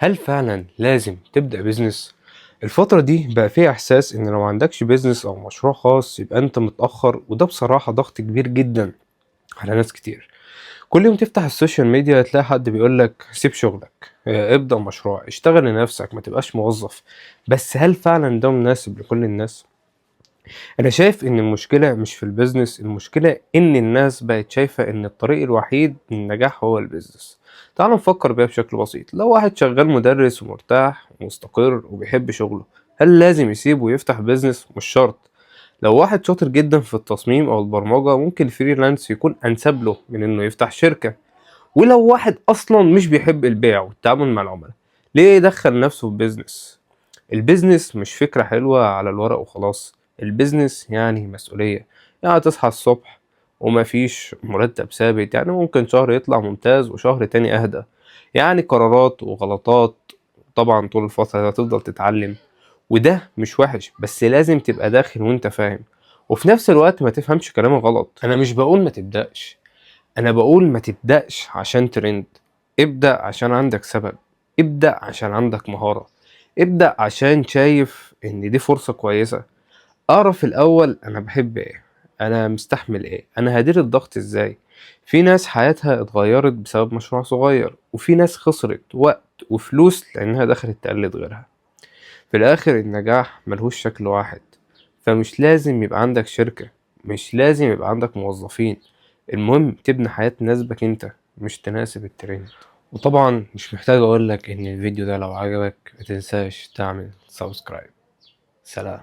هل فعلا لازم تبدأ بيزنس؟ الفترة دي بقى فيها إحساس إن لو معندكش بيزنس أو مشروع خاص يبقى أنت متأخر، وده بصراحة ضغط كبير جدا على ناس كتير. كل يوم تفتح السوشيال ميديا تلاقي حد بيقولك سيب شغلك، ابدأ مشروع، اشتغل لنفسك، ما تبقاش موظف. بس هل فعلا ده مناسب لكل الناس؟ أنا شايف إن المشكلة مش في البيزنس، المشكلة إن الناس بقت شايفة إن الطريق الوحيد للنجاح هو البيزنس. تعال نفكر بيها بشكل بسيط، لو واحد شغال مدرس ومرتاح ومستقر وبيحب شغله، هل لازم يسيبه ويفتح بيزنس؟ مش شرط. لو واحد شاطر جدا في التصميم أو البرمجة، ممكن الفريلانس يكون أنسب له من إنه يفتح شركة. ولو واحد أصلا مش بيحب البيع والتعامل مع العملاء، ليه يدخل نفسه في بيزنس؟ البيزنس مش فكرة حلوة على الورق وخلاص، البيزنس يعني مسؤولية. يعني تصحى الصبح ومفيش مرتب ثابت، يعني ممكن شهر يطلع ممتاز وشهر تاني أهدى. يعني قرارات وغلطات. طبعا طول الفترة دي هتفضل تتعلم، وده مش وحش، بس لازم تبقى داخل وانت فاهم. وفي نفس الوقت ما تفهمش كلامي غلط، انا مش بقول ما تبدأش، انا بقول ما تبدأش عشان ترند. ابدأ عشان عندك سبب، ابدأ عشان عندك مهارة، ابدأ عشان شايف ان دي فرصة كويسة. اعرف الاول انا بحب ايه، انا مستحمل ايه، انا هدير الضغط ازاي. في ناس حياتها اتغيرت بسبب مشروع صغير، وفي ناس خسرت وقت وفلوس لانها دخلت تقلد غيرها. في الاخر النجاح ملهوش شكل واحد، فمش لازم يبقى عندك شركة، مش لازم يبقى عندك موظفين. المهم تبني حياة تناسبك انت، مش تناسب الترند. وطبعا مش محتاج اقولك ان الفيديو ده لو عجبك متنساش تعمل سبسكرايب. سلام.